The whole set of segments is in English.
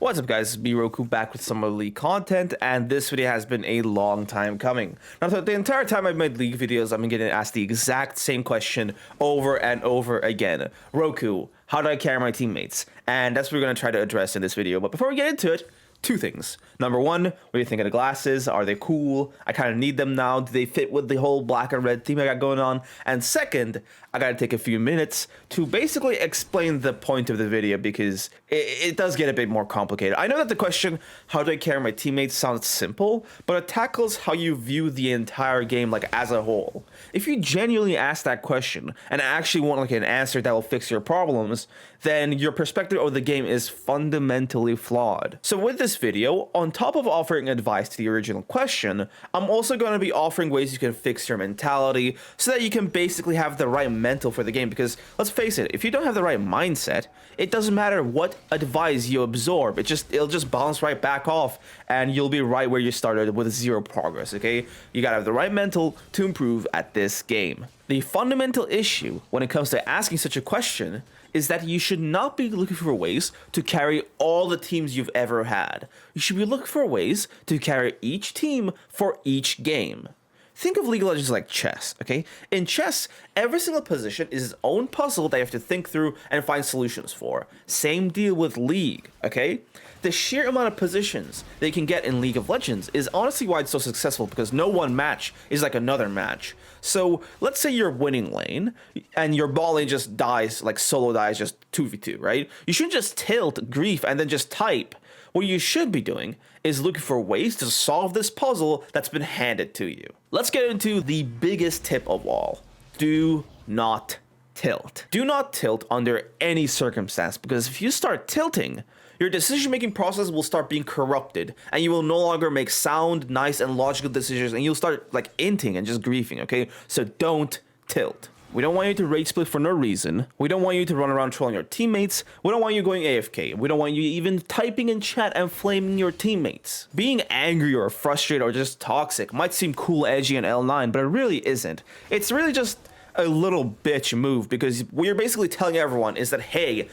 What's up guys, it's me Rhoku back with some League content, and this video has been a long time coming. Now the entire time I've made League videos, I've been getting asked the exact same question over and over again. Rhoku, how do I carry my teammates? And that's what we're going to try to address in this video. But before we get into it, two things. Number one, what do you think of the glasses? Are they cool? I kind of need them now. Do they fit with the whole black and red theme I got going on? And second, I got to take a few minutes to basically explain the point of the video because it does get a bit more complicated. I know that the question, how do I carry my teammates, sounds simple, but it tackles how you view the entire game like as a whole. If you genuinely ask that question and actually want like an answer that will fix your problems, then your perspective of the game is fundamentally flawed. So with this video, on top of offering advice to the original question, I'm also going to be offering ways you can fix your mentality so that you can basically have the right mental for the game. Because let's face it, if you don't have the right mindset, it doesn't matter what advice you absorb, it'll just bounce right back off and you'll be right where you started with zero progress. Okay, you gotta have the right mental to improve at this game. The fundamental issue when it comes to asking such a question is that you should not be looking for ways to carry all the teams you've ever had. You should be looking for ways to carry each team for each game. Think of League of Legends like chess, okay? In chess, every single position is its own puzzle that you have to think through and find solutions for. Same deal with League, okay? The sheer amount of positions that you can get in League of Legends is honestly why it's so successful, because no one match is like another match. So let's say you're winning lane and your ball lane just dies, like solo dies just 2v2, right? You shouldn't just tilt grief and then just type. What you should be doing is looking for ways to solve this puzzle that's been handed to you. Let's get into the biggest tip of all. Do not tilt. Do not tilt under any circumstance, because if you start tilting, your decision-making process will start being corrupted and you will no longer make sound, nice, and logical decisions, and you'll start like inting and just griefing, okay? So don't tilt. We don't want you to rage split for no reason. We don't want you to run around trolling your teammates. We don't want you going AFK. We don't want you even typing in chat and flaming your teammates. Being angry or frustrated or just toxic might seem cool, edgy, and L9, but it really isn't. It's really just a little bitch move, because what you're basically telling everyone is that, hey,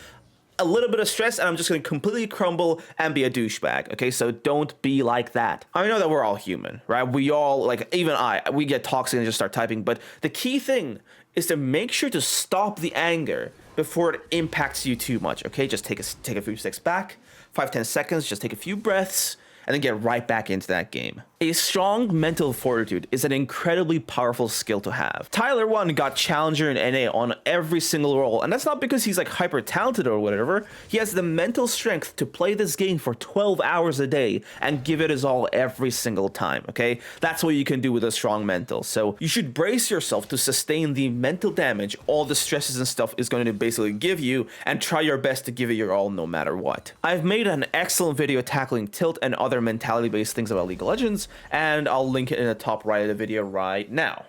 a little bit of stress and I'm just going to completely crumble and be a douchebag. Okay, so don't be like that. I know that we're all human, right? We all, like, even we get toxic and just start typing, but the key thing is to make sure to stop the anger before it impacts you too much. Okay, just take a few steps back, 5-10 seconds, just take a few breaths, and then get right back into that game. A strong mental fortitude is an incredibly powerful skill to have. Tyler 1 got Challenger in NA on every single role, and that's not because he's like hyper talented or whatever. He has the mental strength to play this game for 12 hours a day and give it his all every single time, okay? That's what you can do with a strong mental. So you should brace yourself to sustain the mental damage all the stresses and stuff is going to basically give you, and try your best to give it your all no matter what. I've made an excellent video tackling tilt and other mentality-based things about League of Legends, and I'll link it in the top right of the video right now.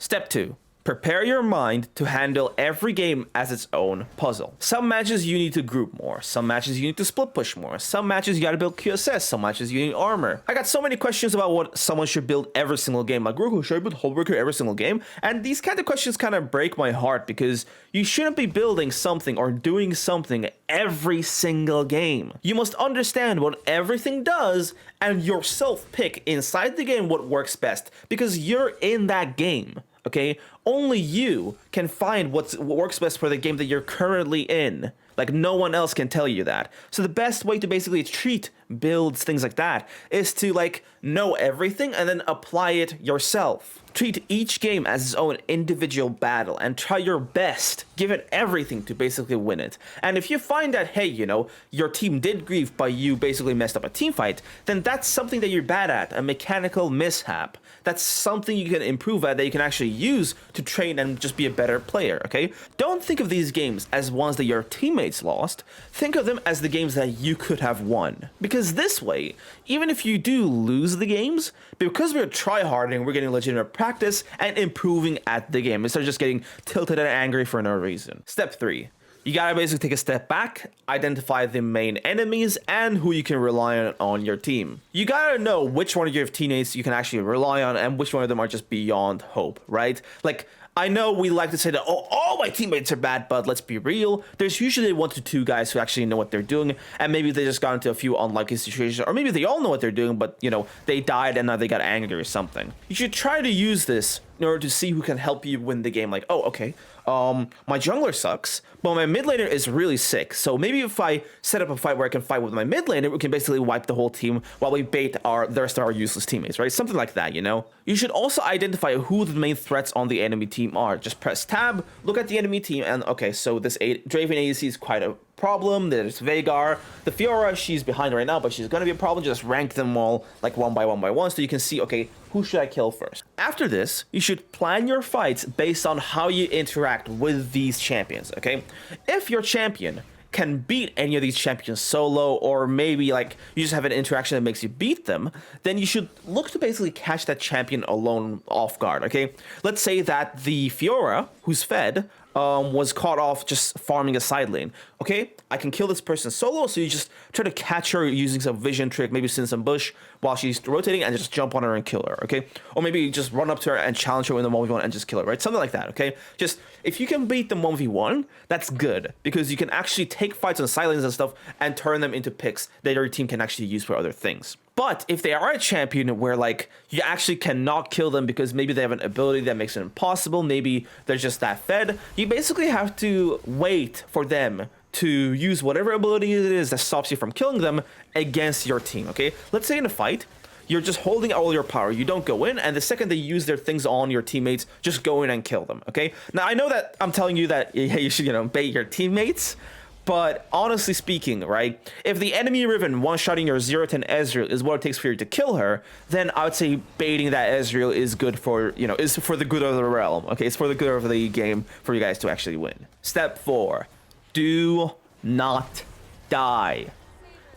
Step 2. Prepare your mind to handle every game as its own puzzle. Some matches you need to group more, some matches you need to split push more, some matches you gotta build QSS, some matches you need armor. I got so many questions about what someone should build every single game, like Rhoku, should I build Hullbreaker every single game? And these kind of questions kind of break my heart, because you shouldn't be building something or doing something every single game. You must understand what everything does and yourself pick inside the game what works best, because you're in that game. Okay, only you can find what works best for the game that you're currently in. Like, no one else can tell you that. So the best way to basically treat builds, things like that, is to like know everything and then apply it yourself. Treat each game as its own individual battle and try your best, give it everything to basically win it. And if you find that, hey, you know, your team did grief by you basically messed up a team fight, then that's something that you're bad at, a mechanical mishap. That's something you can improve at, that you can actually use to train and just be a better player, okay? Don't think of these games as ones that your teammates lost. Think of them as the games that you could have won. Because this way, even if you do lose the games, because we're tryharding, we're getting legitimate practice and improving at the game instead of just getting tilted and angry for no reason. Step 3. You gotta basically take a step back, identify the main enemies and who you can rely on your team. You gotta know which one of your teammates you can actually rely on and which one of them are just beyond hope, right? Like, I know we like to say that, oh, all my teammates are bad, but let's be real. There's usually 1 to 2 guys who actually know what they're doing, and maybe they just got into a few unlucky situations, or maybe they all know what they're doing, but, you know, they died and now they got angry or something. You should try to use this in order to see who can help you win the game. Like, oh, okay, my jungler sucks, but my mid laner is really sick. So maybe if I set up a fight where I can fight with my mid laner, we can basically wipe the whole team while we bait the rest of our useless teammates, right? Something like that, you know? You should also identify who the main threats on the enemy team are. Just press tab, look at the enemy team, and okay, so this Draven ADC is quite a problem. There's Veigar, the Fiora, she's behind right now, but she's gonna be a problem. Just rank them all like one by one so you can see, okay, who should I kill first? After this, you should plan your fights based on how you interact with these champions, okay? If your champion can beat any of these champions solo, or maybe like you just have an interaction that makes you beat them, then you should look to basically catch that champion alone off guard, okay? Let's say that the Fiora, who's fed, was caught off just farming a side lane. Okay, I can kill this person solo, so you just try to catch her using some vision trick, maybe send some bush while she's rotating and just jump on her and kill her, okay? Or maybe just run up to her and challenge her in the 1v1 and just kill her, right? Something like that, okay? Just, if you can beat them 1v1, that's good, because you can actually take fights on side lanes and stuff and turn them into picks that your team can actually use for other things. But if they are a champion where like you actually cannot kill them because maybe they have an ability that makes it impossible, maybe they're just that fed, you basically have to wait for them to use whatever ability it is that stops you from killing them against your team, okay? Let's say in a fight, you're just holding all your power. You don't go in, and the second they use their things on your teammates, just go in and kill them, okay? Now, I know that I'm telling you that you should, you know, bait your teammates, but honestly speaking, right, if the enemy Riven one-shotting your 0-10 Ezreal is what it takes for you to kill her, then I would say baiting that Ezreal is good for, you know, is for the good of the realm, okay? It's for the good of the game for you guys to actually win. Step 4, do not die.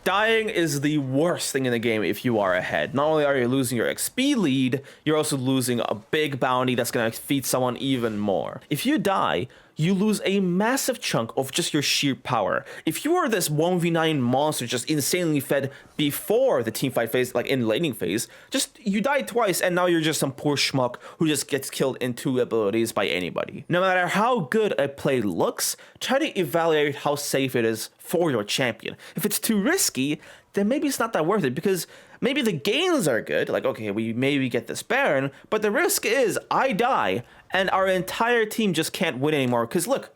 Dying is the worst thing in the game if you are ahead. Not only are you losing your XP lead, you're also losing a big bounty that's going to feed someone even more. If you die, you lose a massive chunk of just your sheer power. If you are this 1v9 monster just insanely fed before the teamfight phase, like in laning phase, just you died twice and now you're just some poor schmuck who just gets killed in 2 abilities by anybody. No matter how good a play looks, try to evaluate how safe it is for your champion. If it's too risky, then maybe it's not that worth it, because maybe the gains are good, like, okay, we maybe get this Baron, but the risk is I die and our entire team just can't win anymore. Because look,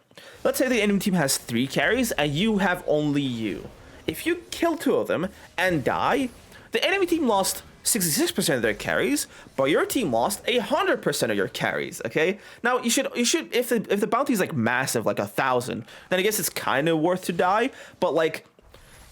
let's say the enemy team has 3 carries and you have only you. If you kill 2 of them and die, the enemy team lost 66% of their carries, but your team lost 100% of your carries, okay? Now, you should if the bounty is like massive, like 1,000, then I guess it's kind of worth to die, but like,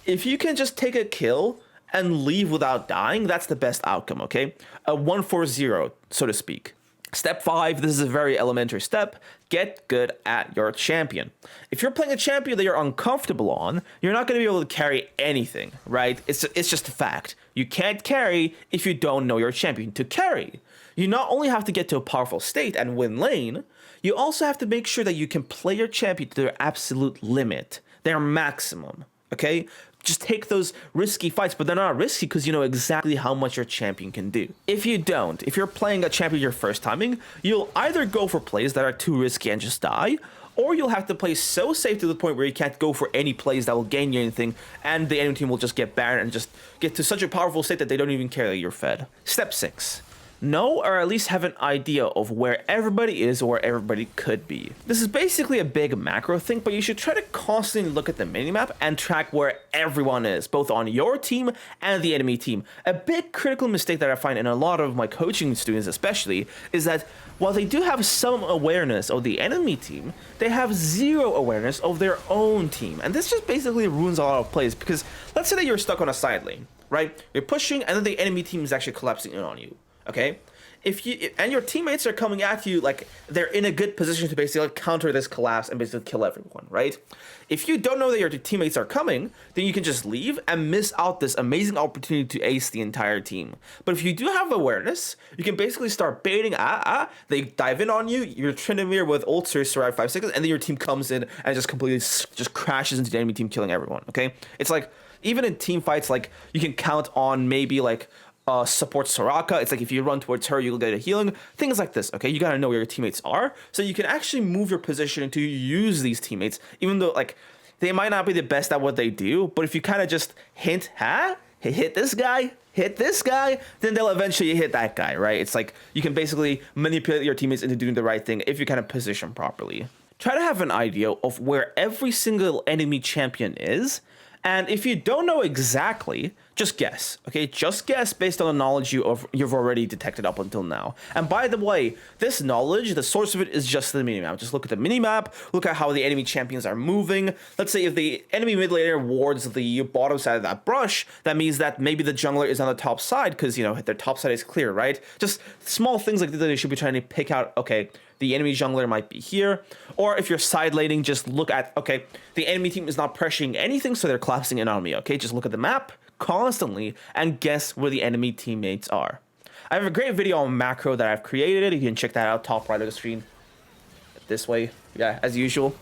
if you can just take a kill and leave without dying, that's the best outcome, okay? A 1-4-0, so to speak. Step 5, this is a very elementary step. Get good at your champion. If you're playing a champion that you're uncomfortable on, you're not going to be able to carry anything, right? It's just a fact. You can't carry if you don't know your champion. To carry, you not only have to get to a powerful state and win lane, you also have to make sure that you can play your champion to their absolute limit, their maximum, okay? Just take those risky fights, but they're not risky because you know exactly how much your champion can do. If you don't, if you're playing a champion your first timing, you'll either go for plays that are too risky and just die, or you'll have to play so safe to the point where you can't go for any plays that will gain you anything, and the enemy team will just get Baron and just get to such a powerful state that they don't even care that you're fed. Step 6. Know or at least have an idea of where everybody is or where everybody could be. This is basically a big macro thing, but you should try to constantly look at the minimap and track where everyone is, both on your team and the enemy team. A big critical mistake that I find in a lot of my coaching students especially is that while they do have some awareness of the enemy team, they have 0 awareness of their own team. And this just basically ruins a lot of plays, because let's say that you're stuck on a side lane, right? You're pushing and then the enemy team is actually collapsing in on you. Okay, if you and your teammates are coming at you, like they're in a good position to basically counter this collapse and basically kill everyone, right? If you don't know that your teammates are coming, then you can just leave and miss out this amazing opportunity to ace the entire team. But if you do have awareness, you can basically start baiting. They dive in on you. You're Trinity with ult survive 5 seconds, and then your team comes in and just completely just crashes into the enemy team, killing everyone. Okay, it's like even in team fights, like you can count on maybe like support Soraka. It's like if you run towards her, you'll get a healing. Things like this, okay? You gotta know where your teammates are, so you can actually move your position to use these teammates, even though, like, they might not be the best at what they do, but if you kind of just hint, hit this guy, then they'll eventually hit that guy, right? It's like you can basically manipulate your teammates into doing the right thing if you kind of position properly. Try to have an idea of where every single enemy champion is, and if you don't know exactly, just guess, okay? Just guess based on the knowledge you've already detected up until now. And by the way, this knowledge, the source of it is just the minimap. Just look at the minimap, look at how the enemy champions are moving. Let's say if the enemy mid laner wards the bottom side of that brush, that means that maybe the jungler is on the top side because, you know, their top side is clear, right? Just small things like that they should be trying to pick out, okay, the enemy jungler might be here. Or if you're side laning, just look at, okay, the enemy team is not pressuring anything, so they're collapsing in on me, okay? Just look at the map constantly and guess where the enemy teammates are. I have a great video on macro that I've created. You can check that out, top right of the screen. This way, yeah, as usual.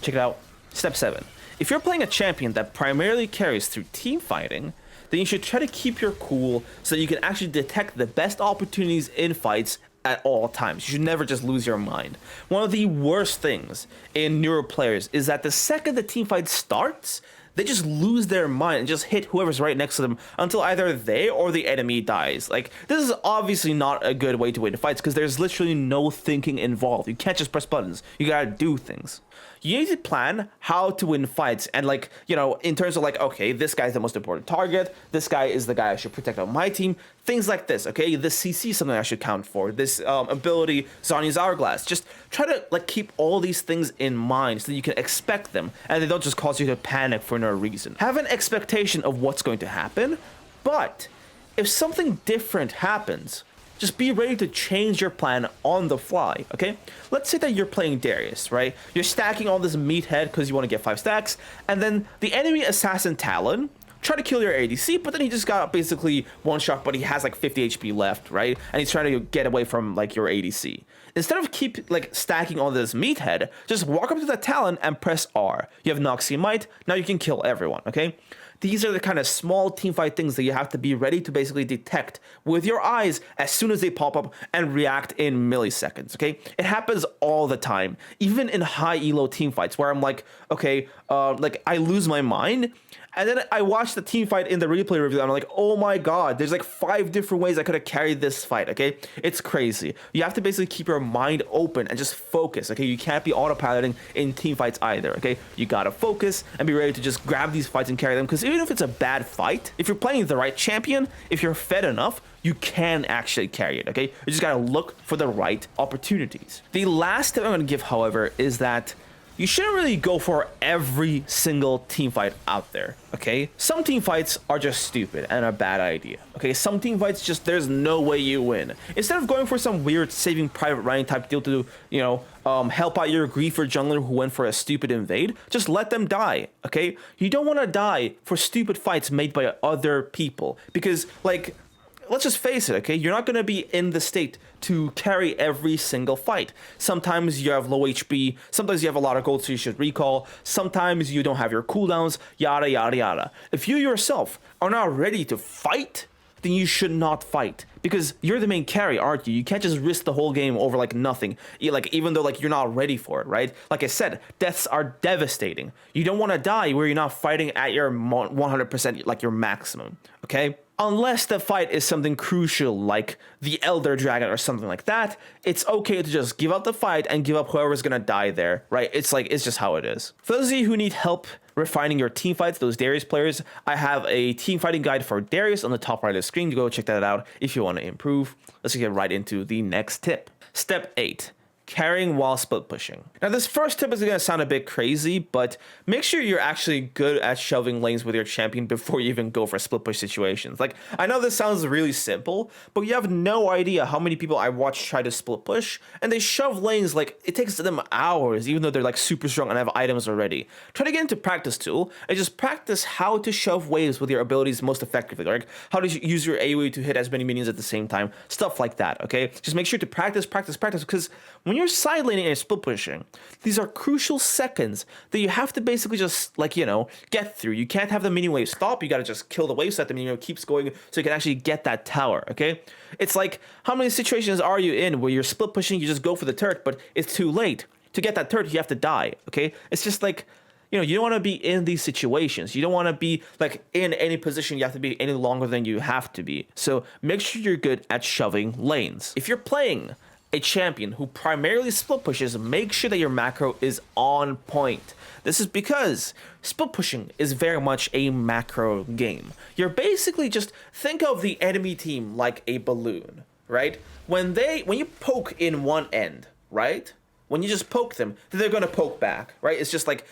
Check it out. Step 7. If you're playing a champion that primarily carries through team fighting, then you should try to keep your cool so that you can actually detect the best opportunities in fights at all times. You should never just lose your mind. One of the worst things in newer players is that the second the team fight starts, they just lose their mind and just hit whoever's right next to them until either they or the enemy dies. Like, this is obviously not a good way to win fights because there's literally no thinking involved. You can't just press buttons. You gotta do things. You need to plan how to win fights and, like, you know, in terms of like, okay, this guy's the most important target. This guy is the guy I should protect on my team. Things like this, okay? This CC is something I should count for. This ability, Zhonya's Hourglass. Just try to, like, keep all these things in mind so that you can expect them and they don't just cause you to panic for no reason. Have an expectation of what's going to happen, but if something different happens, just be ready to change your plan on the fly, okay? Let's say that you're playing Darius, right? You're stacking all this meathead because you want to get 5 stacks, and then the enemy assassin Talon try to kill your ADC, but then he just got basically one shot, but he has like 50 HP left, right? And he's trying to get away from like your ADC. Instead of keep like stacking all this meathead, just walk up to that Talon and press R. You have Noxy Might, now you can kill everyone, okay? These are the kind of small teamfight things that you have to be ready to basically detect with your eyes as soon as they pop up and react in milliseconds, okay? It happens all the time, even in high elo teamfights where I'm like, okay, like I lose my mind, and then I watch the team fight in the replay review and I'm like, oh my god, there's like 5 different ways I could have carried this fight, okay? It's crazy. You have to basically keep your mind open and just focus, okay? You can't be autopiloting in team fights either, okay? You gotta focus and be ready to just grab these fights and carry them, because even if it's a bad fight, if you're playing the right champion, if you're fed enough, you can actually carry it, okay? You just gotta look for the right opportunities. The last tip I'm gonna give, however, is that you shouldn't really go for every single team fight out there, okay? Some team fights are just stupid and a bad idea, okay? Some team fights just, there's no way you win. Instead of going for some weird saving private Ryan type deal to, you know, help out your griefer jungler who went for a stupid invade, just let them die, okay? You don't want to die for stupid fights made by other people because, like, let's just face it, okay? You're not going to be in the state to carry every single fight. Sometimes you have low HP, sometimes you have a lot of gold, so you should recall, sometimes you don't have your cooldowns, yada, yada, yada. If you yourself are not ready to fight, then you should not fight, because you're the main carry, aren't you? You can't just risk the whole game over like nothing, like even though like you're not ready for it, right? Like I said, deaths are devastating. You don't want to die where you're not fighting at your 100%, like your maximum, okay? Unless the fight is something crucial like the Elder Dragon or something like that, it's okay to just give up the fight and give up whoever's gonna die there, right? It's like, it's just how it is. For those of you who need help refining your team fights, those Darius players, I have a team fighting guide for Darius on the top right of the screen. You go check that out if you want to improve. Let's get right into the next tip. Step 8. Carrying while split pushing. Now this first tip is going to sound a bit crazy, but make sure you're actually good at shoving lanes with your champion before you even go for split push situations. Like, I know this sounds really simple, but you have no idea how many people I watch try to split push and they shove lanes like it takes them hours, even though they're like super strong and have items already. Try to get into practice tool and just practice how to shove waves with your abilities most effectively, like how to use your AoE to hit as many minions at the same time, stuff like that, okay? Just make sure to practice, because when you're you're side laning and you're split pushing, these are crucial seconds that you have to basically just, like, you know, get through. You can't have the minion wave stop. You got to just kill the wave so that the minion wave keeps going so you can actually get that tower, okay? It's like, how many situations are you in where you're split pushing, you just go for the turret, but it's too late. To get that turret, you have to die, okay? It's just like, you know, you don't want to be in these situations. You don't want to be, like, in any position you have to be any longer than you have to be. So make sure you're good at shoving lanes. If you're playing a champion who primarily split pushes, make sure that your macro is on point. This is because split pushing is very much a macro game. You're basically just, think of the enemy team like a balloon, right? When you poke in one end, right? When you just poke them, they're going to poke back, right? It's just like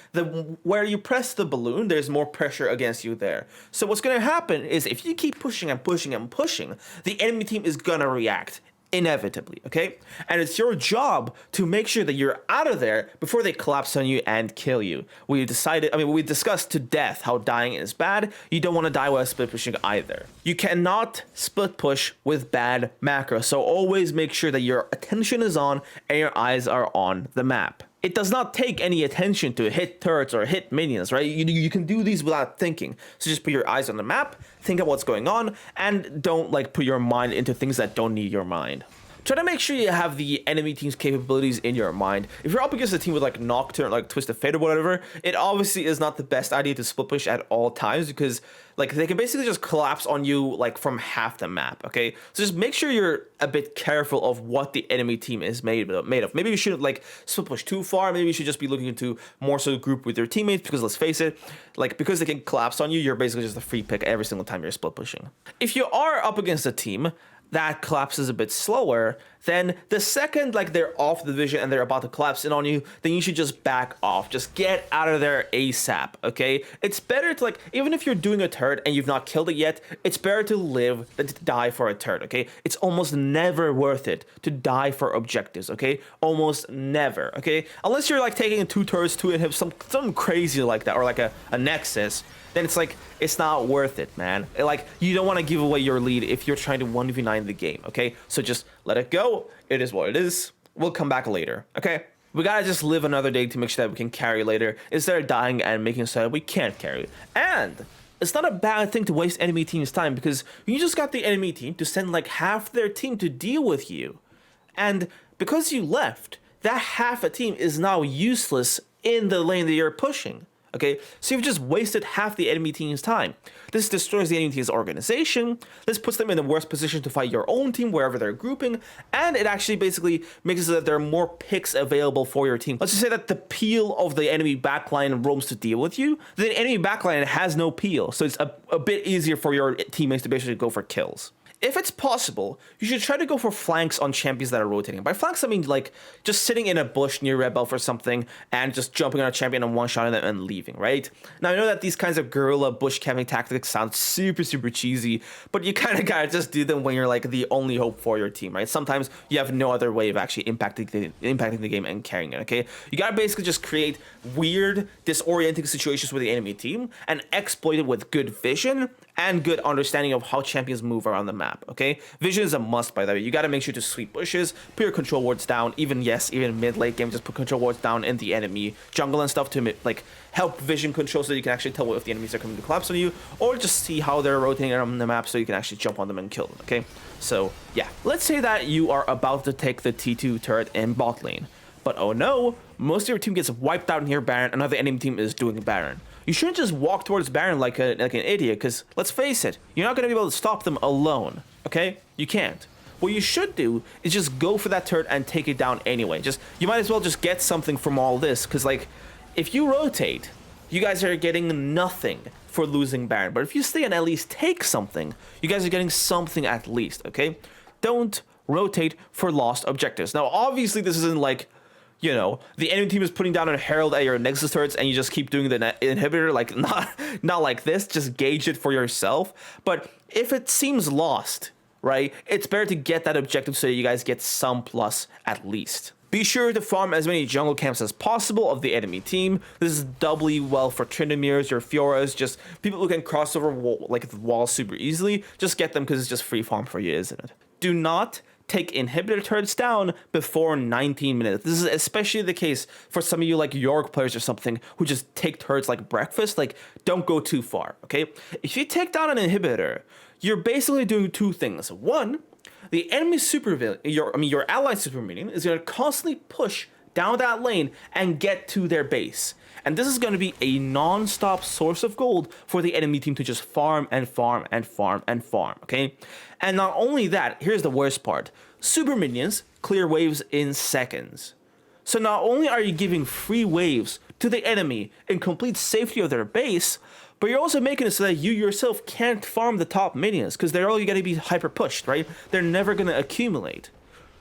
where you press the balloon, there's more pressure against you there. So what's going to happen is if you keep pushing and pushing and pushing, the enemy team is going to react inevitably, okay? And it's your job to make sure that you're out of there before they collapse on you and kill you. We discussed to death how dying is bad. You don't want to die while split pushing either. You cannot split push with bad macro, so always make sure that your attention is on and your eyes are on the map. It does not take any attention to hit turrets or hit minions, right? You can do these without thinking. So just put your eyes on the map, think of what's going on, and don't, like, put your mind into things that don't need your mind. Try to make sure you have the enemy team's capabilities in your mind. If you're up against a team with, like, Nocturne, like Twisted Fate or whatever, it obviously is not the best idea to split push at all times because, like, they can basically just collapse on you, like, from half the map, okay? So just make sure you're a bit careful of what the enemy team is made of. Maybe you shouldn't, like, split push too far. Maybe you should just be looking to more so group with your teammates because, let's face it, like, because they can collapse on you, you're basically just a free pick every single time you're split pushing. If you are up against a team that collapses a bit slower, then the second, like, they're off the vision and they're about to collapse in on you, then you should just back off. Just get out of there ASAP, okay? It's better to, like, even if you're doing a turret and you've not killed it yet, it's better to live than to die for a turret, okay? It's almost never worth it to die for objectives, okay? Almost never, okay? Unless you're, like, taking 2 turrets, 2 inhibs, something crazy like that, or like a nexus, then it's like, it's not worth it, man. Like, you don't want to give away your lead if you're trying to 1v9 the game, okay? So just let it go. It is what it is. We'll come back later, okay? We gotta just live another day to make sure that we can carry later instead of dying and making sure that we can't carry. And it's not a bad thing to waste enemy team's time because you just got the enemy team to send, like, half their team to deal with you. And because you left, that half a team is now useless in the lane that you're pushing. Okay, so you've just wasted half the enemy team's time. This destroys the enemy team's organization. This puts them in the worst position to fight your own team wherever they're grouping, and it actually basically makes it so that there are more picks available for your team. Let's just say that the peel of the enemy backline roams to deal with you. The enemy backline has no peel, so it's a bit easier for your teammates to basically go for kills. If it's possible, you should try to go for flanks on champions that are rotating. By flanks, I mean, like, just sitting in a bush near red buff or something and just jumping on a champion and one-shotting them and leaving, right? Now, I know that these kinds of guerrilla bush camping tactics sound super, super cheesy, but you kind of gotta just do them when you're, like, the only hope for your team, right? Sometimes you have no other way of actually impacting the game and carrying it, okay? You gotta basically just create weird, disorienting situations with the enemy team and exploit it with good vision and good understanding of how champions move around the map, okay? Vision is a must, by the way. You got to make sure to sweep bushes, put your control wards down, even mid-late game, just put control wards down in the enemy jungle and stuff to, like, help vision control so you can actually tell if the enemies are coming to collapse on you, or just see how they're rotating around the map so you can actually jump on them and kill them, okay? So, yeah. Let's say that you are about to take the T2 turret in bot lane, but oh no, most of your team gets wiped out near Baron, another enemy team is doing Baron. You shouldn't just walk towards Baron like an idiot, because let's face it, you're not going to be able to stop them alone, okay? You can't. What you should do is just go for that turret and take it down anyway. You might as well just get something from all this, because, like, if you rotate, you guys are getting nothing for losing Baron. But if you stay and at least take something, you guys are getting something at least, okay? Don't rotate for lost objectives. Now, obviously, this isn't like, you know, the enemy team is putting down a herald at your nexus turrets and you just keep doing the inhibitor, like, not like this. Just gauge it for yourself. But if it seems lost, right, it's better to get that objective so you guys get some plus at least. Be sure to farm as many jungle camps as possible of the enemy team. This is doubly well for Trinitys, your Fioras, just people who can cross over the wall super easily. Just get them because it's just free farm for you, isn't it? Do not take inhibitor turrets down before 19 minutes. This is especially the case for some of you like York players or something who just take turrets like breakfast. Like, don't go too far, okay? If you take down an inhibitor, you're basically doing two things. One, the enemy your ally super minion is going to constantly push down that lane and get to their base. And this is going to be a non-stop source of gold for the enemy team to just farm and farm and farm and farm, okay? And not only that, here's the worst part. Super minions clear waves in seconds. So not only are you giving free waves to the enemy in complete safety of their base, but you're also making it so that you yourself can't farm the top minions because they're all going to be hyper pushed, right? They're never going to accumulate.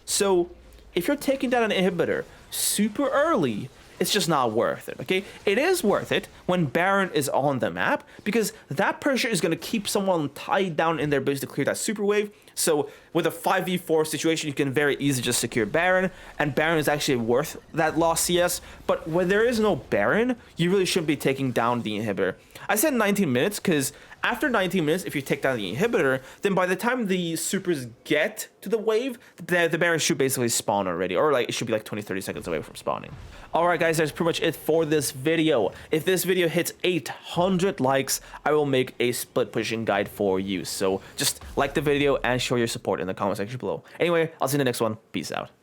So if you're taking down an inhibitor super early, it's just not worth it, okay? It is worth it when Baron is on the map because that pressure is going to keep someone tied down in their base to clear that super wave. So with a 5v4 situation, you can very easily just secure Baron, and Baron is actually worth that lost CS. But when there is no Baron, you really shouldn't be taking down the inhibitor. I said 19 minutes because after 19 minutes, if you take down the inhibitor, then by the time the supers get to the wave, the Baron should basically spawn already, or like it should be like 20-30 seconds away from spawning. Alright guys, that's pretty much it for this video. If this video hits 800 likes, I will make a split pushing guide for you. So just like the video and show your support in the comment section below. Anyway, I'll see you in the next one. Peace out.